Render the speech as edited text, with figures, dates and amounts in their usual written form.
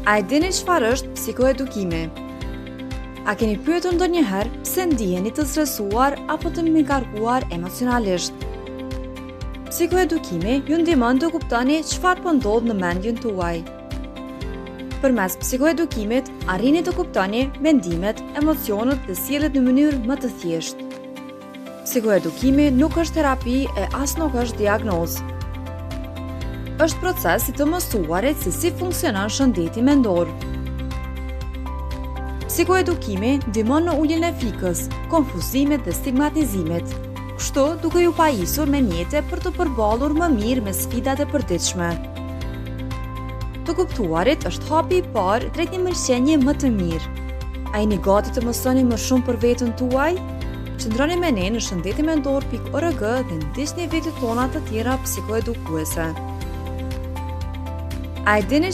A e dini çfarë është psikoedukimi? A keni pyetur ndonjëherë pse ndiheni të stresuar apo të mbikarkuar emocionalisht? Psikoedukimi ju ndihmon të kuptoni çfarë po ndodh në mendjen tuaj. Përmes psikoedukimit arrini të kuptoni mendimet, emocionet dhe sjelljet në mënyrë më të thjeshtë. Psikoedukimi nuk është terapi e as nuk është diagnozë. Është proces i të mësuarit se si funksionon shëndeti mendor. Psikoedukimi ndihmon në uljen e frikës, konfuzimit dhe stigmatizimit, kështu duke ju pajisur me mjete për të përballur më mirë me sfidat e përditshme. Të kuptuarit është hapi i parë drejt një mirëqenie më të mirë. A jeni gati të mësoni më shumë për veten tuaj? Qëndroni me ne në shëndetimendor.org dhe ndiqni videot tona të tjera psikoedukuese. A e dini